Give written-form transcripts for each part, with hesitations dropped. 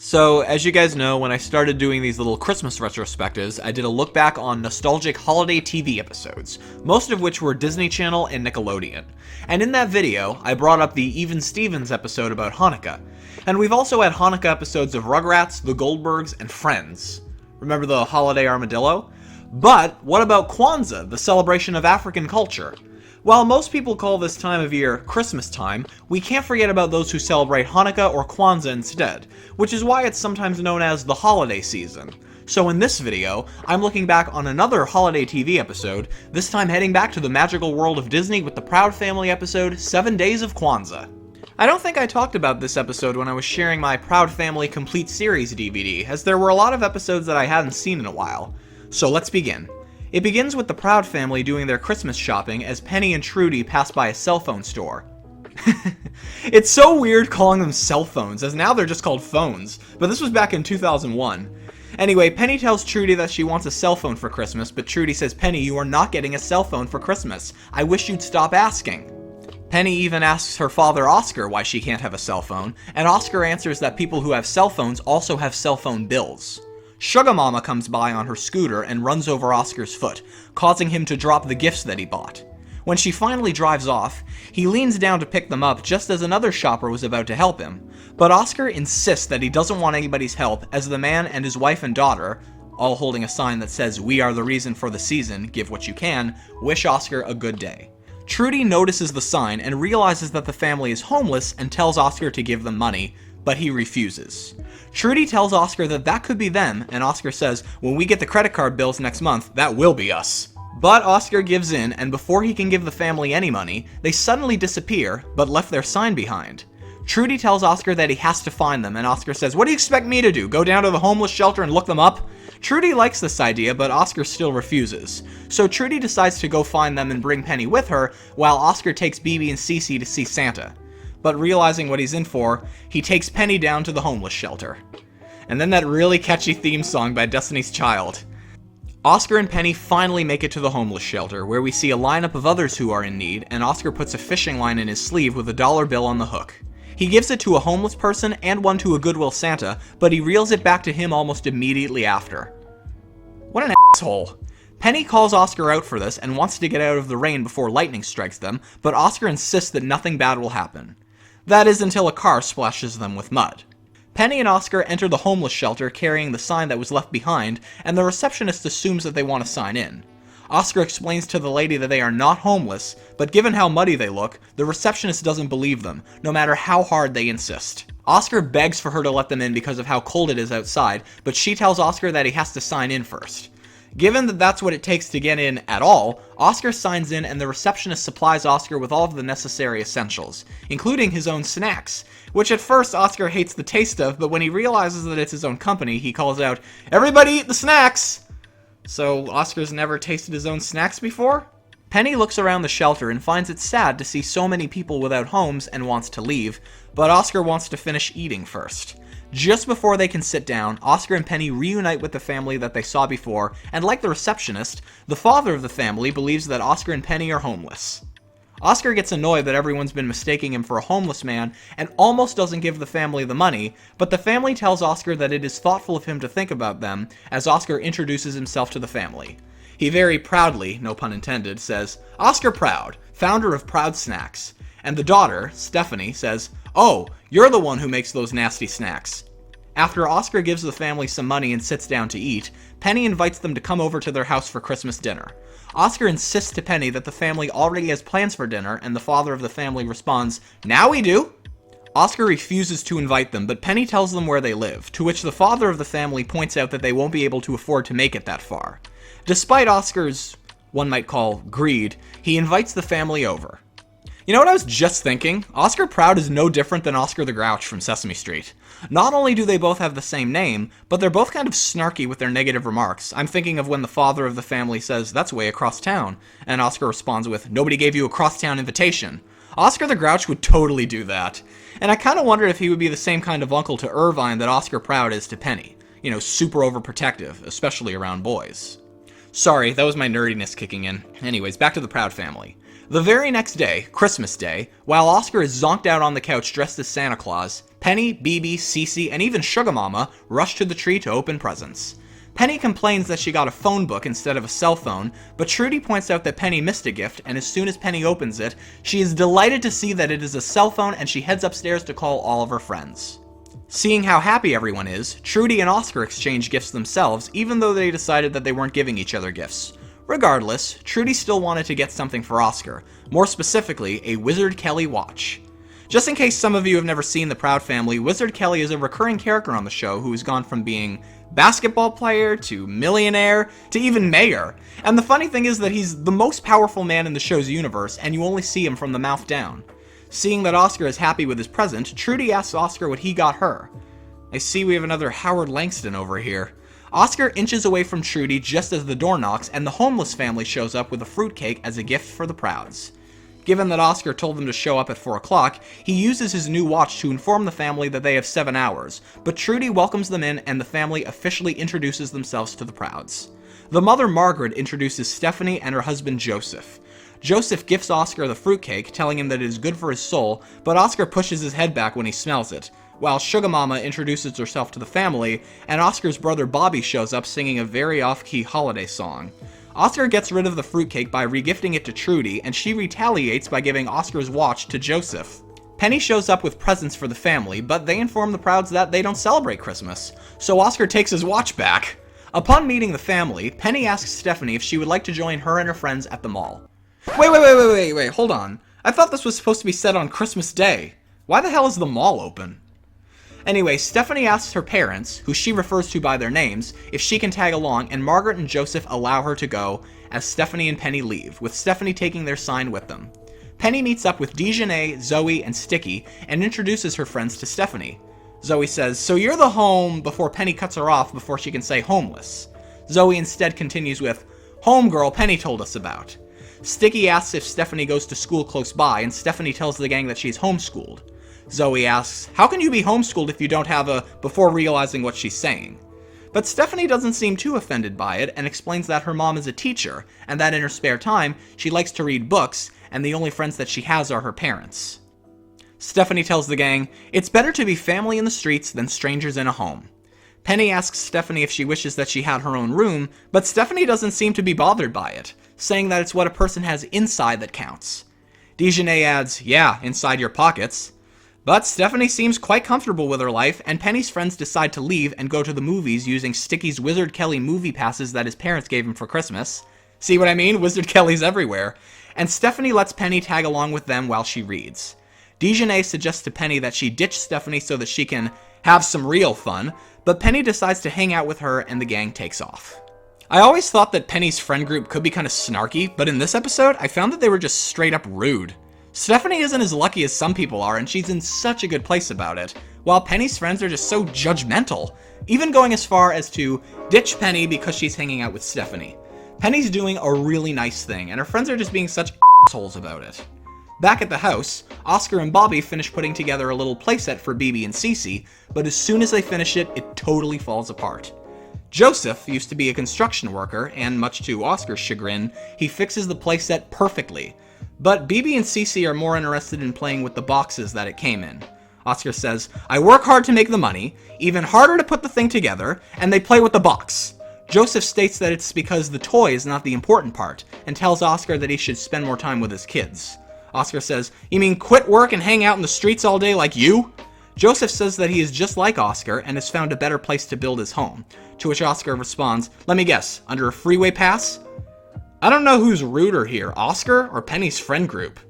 So, as you guys know, when I started doing these little Christmas retrospectives, I did a look back on nostalgic holiday TV episodes, most of which were Disney Channel and Nickelodeon. And in that video, I brought up the Even Stevens episode about Hanukkah. And we've also had Hanukkah episodes of Rugrats, The Goldbergs, and Friends. Remember the holiday armadillo? But what about Kwanzaa, the celebration of African culture? While most people call this time of year Christmas time, we can't forget about those who celebrate Hanukkah or Kwanzaa instead, which is why it's sometimes known as the holiday season. So in this video, I'm looking back on another holiday TV episode, this time heading back to the magical world of Disney with the Proud Family episode, 7 Days of Kwanzaa. I don't think I talked about this episode when I was sharing my Proud Family Complete Series DVD, as there were a lot of episodes that I hadn't seen in a while. So let's begin. It begins with the Proud family doing their Christmas shopping as Penny and Trudy pass by a cell phone store. It's so weird calling them cell phones, as now they're just called phones, but this was back in 2001. Anyway, Penny tells Trudy that she wants a cell phone for Christmas, but Trudy says, "Penny, you are not getting a cell phone for Christmas. I wish you'd stop asking." Penny even asks her father Oscar why she can't have a cell phone, and Oscar answers that people who have cell phones also have cell phone bills. Sugar Mama comes by on her scooter and runs over Oscar's foot, causing him to drop the gifts that he bought. When she finally drives off, he leans down to pick them up just as another shopper was about to help him. But Oscar insists that he doesn't want anybody's help as the man and his wife and daughter, all holding a sign that says, "We are the reason for the season, give what you can," wish Oscar a good day. Trudy notices the sign and realizes that the family is homeless and tells Oscar to give them money, but he refuses. Trudy tells Oscar that that could be them, and Oscar says, "When we get the credit card bills next month, that will be us." But Oscar gives in, and before he can give the family any money, they suddenly disappear, but left their sign behind. Trudy tells Oscar that he has to find them, and Oscar says, "What do you expect me to do, go down to the homeless shelter and look them up?" Trudy likes this idea, but Oscar still refuses. So Trudy decides to go find them and bring Penny with her, while Oscar takes Bibi and Cece to see Santa. But realizing what he's in for, he takes Penny down to the homeless shelter. And then that really catchy theme song by Destiny's Child. Oscar and Penny finally make it to the homeless shelter, where we see a lineup of others who are in need, and Oscar puts a fishing line in his sleeve with a dollar bill on the hook. He gives it to a homeless person and one to a Goodwill Santa, but he reels it back to him almost immediately after. What an asshole. Penny calls Oscar out for this and wants to get out of the rain before lightning strikes them, but Oscar insists that nothing bad will happen. That is until a car splashes them with mud. Penny and Oscar enter the homeless shelter carrying the sign that was left behind, and the receptionist assumes that they want to sign in. Oscar explains to the lady that they are not homeless, but given how muddy they look, the receptionist doesn't believe them, no matter how hard they insist. Oscar begs for her to let them in because of how cold it is outside, but she tells Oscar that he has to sign in first. Given that that's what it takes to get in at all, Oscar signs in and the receptionist supplies Oscar with all of the necessary essentials, including his own snacks, which at first Oscar hates the taste of, but when he realizes that it's his own company, he calls out, "Everybody eat the snacks!" So Oscar's never tasted his own snacks before? Penny looks around the shelter and finds it sad to see so many people without homes and wants to leave, but Oscar wants to finish eating first. Just before they can sit down, Oscar and Penny reunite with the family that they saw before, and like the receptionist, the father of the family believes that Oscar and Penny are homeless. Oscar gets annoyed that everyone's been mistaking him for a homeless man and almost doesn't give the family the money, but the family tells Oscar that it is thoughtful of him to think about them as Oscar introduces himself to the family. He very proudly, no pun intended, says, "Oscar Proud, founder of Proud Snacks." And the daughter, Stephanie, says, "Oh, you're the one who makes those nasty snacks." After Oscar gives the family some money and sits down to eat, Penny invites them to come over to their house for Christmas dinner. Oscar insists to Penny that the family already has plans for dinner, and the father of the family responds, "Now we do." Oscar refuses to invite them, but Penny tells them where they live, to which the father of the family points out that they won't be able to afford to make it that far. Despite Oscar's, one might call, greed, he invites the family over. You know what I was just thinking? Oscar Proud is no different than Oscar the Grouch from Sesame Street. Not only do they both have the same name, but they're both kind of snarky with their negative remarks. I'm thinking of when the father of the family says, "That's way across town," and Oscar responds with, "Nobody gave you a crosstown invitation." Oscar the Grouch would totally do that. And I kind of wondered if he would be the same kind of uncle to Irvine that Oscar Proud is to Penny. You know, super overprotective, especially around boys. Sorry, that was my nerdiness kicking in. Anyways, back to the Proud family. The very next day, Christmas Day, while Oscar is zonked out on the couch dressed as Santa Claus, Penny, BB, Cece, and even Sugar Mama rush to the tree to open presents. Penny complains that she got a phone book instead of a cell phone, but Trudy points out that Penny missed a gift, and as soon as Penny opens it, she is delighted to see that it is a cell phone, and she heads upstairs to call all of her friends. Seeing how happy everyone is, Trudy and Oscar exchange gifts themselves, even though they decided that they weren't giving each other gifts. Regardless, Trudy still wanted to get something for Oscar, more specifically, a Wizard Kelly watch. Just in case some of you have never seen the Proud Family, Wizard Kelly is a recurring character on the show who has gone from being basketball player to millionaire to even mayor. And the funny thing is that he's the most powerful man in the show's universe, and you only see him from the mouth down. Seeing that Oscar is happy with his present, Trudy asks Oscar what he got her. I see we have another Howard Langston over here. Oscar inches away from Trudy just as the door knocks, and the homeless family shows up with a fruitcake as a gift for the Prouds. Given that Oscar told them to show up at 4 o'clock, he uses his new watch to inform the family that they have 7 hours, but Trudy welcomes them in and the family officially introduces themselves to the Prouds. The mother Margaret introduces Stephanie and her husband Joseph. Joseph gifts Oscar the fruitcake, telling him that it is good for his soul, but Oscar pushes his head back when he smells it, while Sugar Mama introduces herself to the family, and Oscar's brother Bobby shows up singing a very off-key holiday song. Oscar gets rid of the fruitcake by regifting it to Trudy, and she retaliates by giving Oscar's watch to Joseph. Penny shows up with presents for the family, but they inform the Prouds that they don't celebrate Christmas, so Oscar takes his watch back. Upon meeting the family, Penny asks Stephanie if she would like to join her and her friends at the mall. Wait, hold on. I thought this was supposed to be set on Christmas Day. Why the hell is the mall open? Anyway, Stephanie asks her parents, who she refers to by their names, if she can tag along, and Margaret and Joseph allow her to go, as Stephanie and Penny leave, with Stephanie taking their sign with them. Penny meets up with Dejanay, Zoe, and Sticky, and introduces her friends to Stephanie. Zoe says, "So you're the home," before Penny cuts her off before she can say homeless. Zoe instead continues with, "Homegirl Penny told us about." Sticky asks if Stephanie goes to school close by, and Stephanie tells the gang that she's homeschooled. Zoe asks, "How can you be homeschooled if you don't have a," before realizing what she's saying. But Stephanie doesn't seem too offended by it, and explains that her mom is a teacher, and that in her spare time, she likes to read books, and the only friends that she has are her parents. Stephanie tells the gang, "It's better to be family in the streets than strangers in a home." Penny asks Stephanie if she wishes that she had her own room, but Stephanie doesn't seem to be bothered by it, saying that it's what a person has inside that counts. Dejanay adds, "Yeah, inside your pockets." But Stephanie seems quite comfortable with her life, and Penny's friends decide to leave and go to the movies using Sticky's Wizard Kelly movie passes that his parents gave him for Christmas. See what I mean? Wizard Kelly's everywhere. And Stephanie lets Penny tag along with them while she reads. Dejanay suggests to Penny that she ditch Stephanie so that she can have some real fun, but Penny decides to hang out with her and the gang takes off. I always thought that Penny's friend group could be kind of snarky, but in this episode, I found that they were just straight up rude. Stephanie isn't as lucky as some people are, and she's in such a good place about it, while Penny's friends are just so judgmental, even going as far as to ditch Penny because she's hanging out with Stephanie. Penny's doing a really nice thing, and her friends are just being such assholes about it. Back at the house, Oscar and Bobby finish putting together a little playset for BB and Cece, but as soon as they finish it, it totally falls apart. Joseph used to be a construction worker, and much to Oscar's chagrin, he fixes the playset perfectly. But BB and Cece are more interested in playing with the boxes that it came in. Oscar says, "I work hard to make the money, even harder to put the thing together, and they play with the box." Joseph states that it's because the toy is not the important part, and tells Oscar that he should spend more time with his kids. Oscar says, "You mean quit work and hang out in the streets all day like you?" Joseph says that he is just like Oscar and has found a better place to build his home, to which Oscar responds, "Let me guess, under a freeway pass?" I don't know who's ruder here, Oscar or Penny's friend group.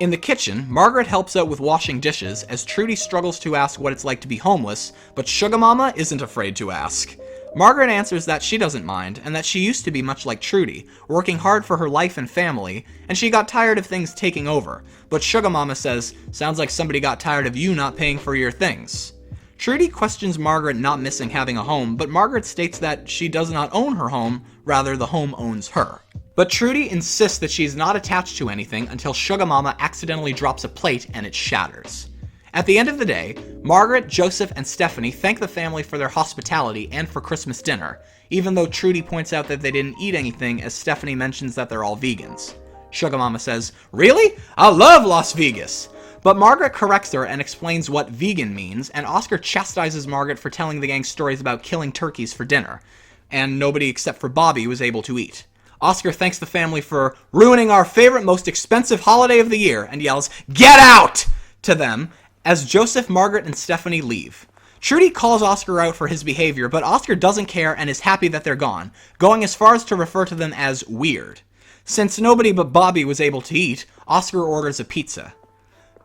In the kitchen, Margaret helps out with washing dishes as Trudy struggles to ask what it's like to be homeless, but Sugar Mama isn't afraid to ask. Margaret answers that she doesn't mind, and that she used to be much like Trudy, working hard for her life and family, and she got tired of things taking over, but Sugar Mama says, "Sounds like somebody got tired of you not paying for your things." Trudy questions Margaret not missing having a home, but Margaret states that she does not own her home, rather the home owns her. But Trudy insists that she is not attached to anything until Sugar Mama accidentally drops a plate and it shatters. At the end of the day, Margaret, Joseph, and Stephanie thank the family for their hospitality and for Christmas dinner, even though Trudy points out that they didn't eat anything as Stephanie mentions that they're all vegans. Sugar Mama says, "Really? I love Las Vegas." But Margaret corrects her and explains what vegan means, and Oscar chastises Margaret for telling the gang stories about killing turkeys for dinner, and nobody except for Bobby was able to eat. Oscar thanks the family for ruining our favorite, most expensive holiday of the year, and yells, "Get out!" to them as Joseph, Margaret, and Stephanie leave. Trudy calls Oscar out for his behavior, but Oscar doesn't care and is happy that they're gone, going as far as to refer to them as weird. Since nobody but Bobby was able to eat, Oscar orders a pizza.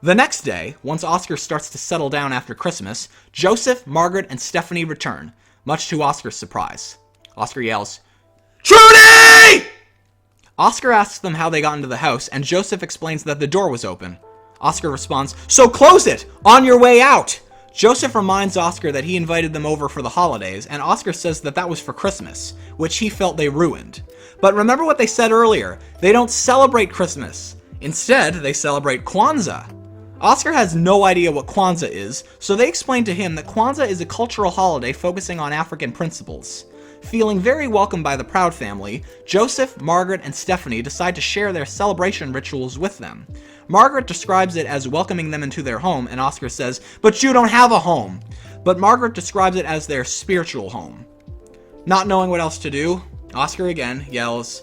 The next day, once Oscar starts to settle down after Christmas, Joseph, Margaret, and Stephanie return, much to Oscar's surprise. Oscar yells, "Trudy!" Oscar asks them how they got into the house, and Joseph explains that the door was open. Oscar responds, "So close it! On your way out!" Joseph reminds Oscar that he invited them over for the holidays, and Oscar says that that was for Christmas, which he felt they ruined. But remember what they said earlier, they don't celebrate Christmas. Instead, they celebrate Kwanzaa. Oscar has no idea what Kwanzaa is, so they explain to him that Kwanzaa is a cultural holiday focusing on African principles. Feeling very welcomed by the Proud family, Joseph, Margaret, and Stephanie decide to share their celebration rituals with them. Margaret describes it as welcoming them into their home, and Oscar says, "But you don't have a home." But Margaret describes it as their spiritual home. Not knowing what else to do, Oscar again yells,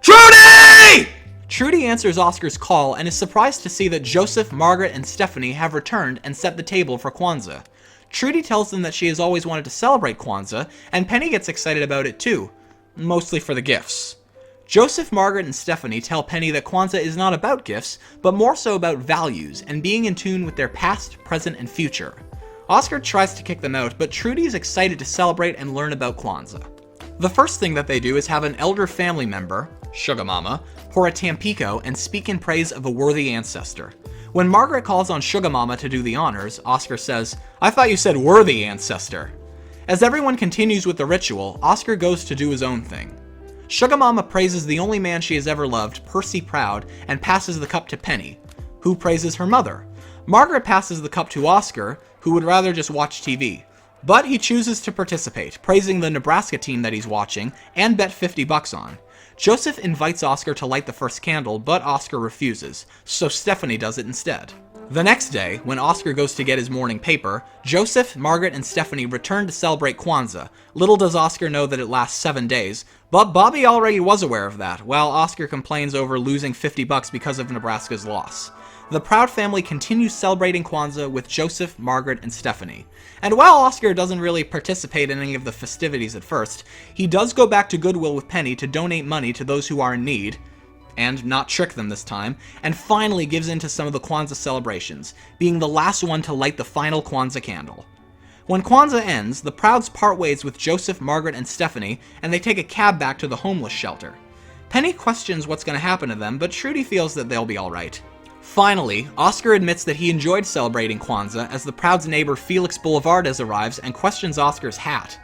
"Trudy!" Trudy answers Oscar's call and is surprised to see that Joseph, Margaret, and Stephanie have returned and set the table for Kwanzaa. Trudy tells them that she has always wanted to celebrate Kwanzaa, and Penny gets excited about it too, mostly for the gifts. Joseph, Margaret, and Stephanie tell Penny that Kwanzaa is not about gifts, but more so about values and being in tune with their past, present, and future. Oscar tries to kick them out, but Trudy is excited to celebrate and learn about Kwanzaa. The first thing that they do is have an elder family member, Sugar Mama, pour a Tampico and speak in praise of a worthy ancestor. When Margaret calls on Sugar Mama to do the honors, Oscar says, "I thought you said worthy ancestor." As everyone continues with the ritual, Oscar goes to do his own thing. Sugar Mama praises the only man she has ever loved, Percy Proud, and passes the cup to Penny, who praises her mother. Margaret passes the cup to Oscar, who would rather just watch TV. But he chooses to participate, praising the Nebraska team that he's watching, and bet $50 on. Joseph invites Oscar to light the first candle, but Oscar refuses, so Stephanie does it instead. The next day, when Oscar goes to get his morning paper, Joseph, Margaret, and Stephanie return to celebrate Kwanzaa. Little does Oscar know that it lasts 7 days, but Bobby already was aware of that, while Oscar complains over losing $50 because of Nebraska's loss. The Proud family continues celebrating Kwanzaa with Joseph, Margaret, and Stephanie. And while Oscar doesn't really participate in any of the festivities at first, he does go back to Goodwill with Penny to donate money to those who are in need, and not trick them this time, and finally gives in to some of the Kwanzaa celebrations, being the last one to light the final Kwanzaa candle. When Kwanzaa ends, the Prouds part ways with Joseph, Margaret, and Stephanie, and they take a cab back to the homeless shelter. Penny questions what's going to happen to them, but Trudy feels that they'll be alright. Finally, Oscar admits that he enjoyed celebrating Kwanzaa as the Prouds' neighbor Felix Boulevardes arrives and questions Oscar's hat.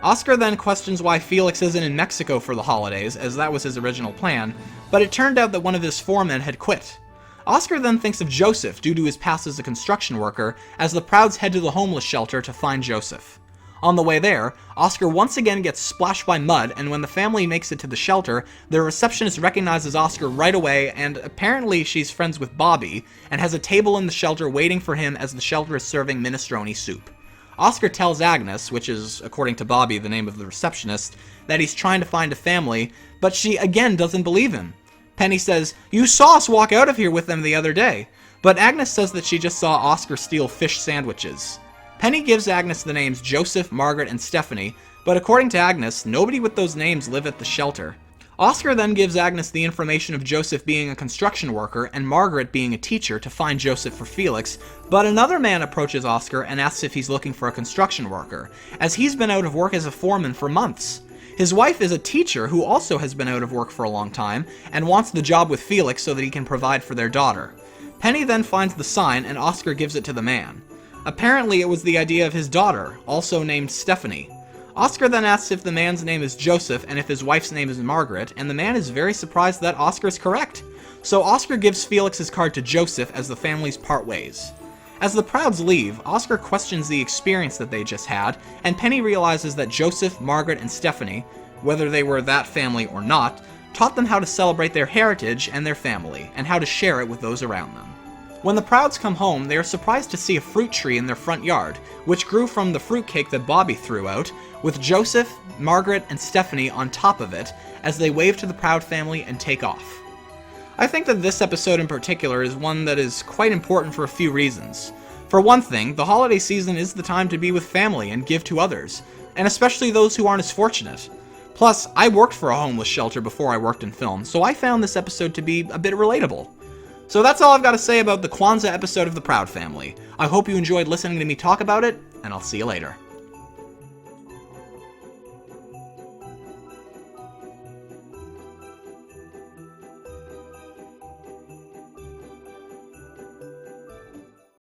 Oscar then questions why Felix isn't in Mexico for the holidays, as that was his original plan, but it turned out that one of his foremen had quit. Oscar then thinks of Joseph due to his past as a construction worker, as the Prouds head to the homeless shelter to find Joseph. On the way there, Oscar once again gets splashed by mud, and when the family makes it to the shelter, the receptionist recognizes Oscar right away, and apparently she's friends with Bobby, and has a table in the shelter waiting for him as the shelter is serving minestrone soup. Oscar tells Agnes, which is, according to Bobby, the name of the receptionist, that he's trying to find a family, but she again doesn't believe him. Penny says, "You saw us walk out of here with them the other day," but Agnes says that she just saw Oscar steal fish sandwiches. Penny gives Agnes the names Joseph, Margaret, and Stephanie, but according to Agnes, nobody with those names live at the shelter. Oscar then gives Agnes the information of Joseph being a construction worker and Margaret being a teacher to find Joseph for Felix, but another man approaches Oscar and asks if he's looking for a construction worker, as he's been out of work as a foreman for months. His wife is a teacher who also has been out of work for a long time, and wants the job with Felix so that he can provide for their daughter. Penny then finds the sign and Oscar gives it to the man. Apparently it was the idea of his daughter, also named Stephanie. Oscar then asks if the man's name is Joseph and if his wife's name is Margaret, and the man is very surprised that Oscar is correct. So Oscar gives Felix's card to Joseph as the families part ways. As the Prouds leave, Oscar questions the experience that they just had, and Penny realizes that Joseph, Margaret, and Stephanie, whether they were that family or not, taught them how to celebrate their heritage and their family, and how to share it with those around them. When the Prouds come home, they are surprised to see a fruit tree in their front yard, which grew from the fruitcake that Bobby threw out, with Joseph, Margaret, and Stephanie on top of it as they wave to the Proud family and take off. I think that this episode in particular is one that is quite important for a few reasons. For one thing, the holiday season is the time to be with family and give to others, and especially those who aren't as fortunate. Plus, I worked for a homeless shelter before I worked in film, so I found this episode to be a bit relatable. So that's all I've got to say about the Kwanzaa episode of the Proud Family. I hope you enjoyed listening to me talk about it, and I'll see you later.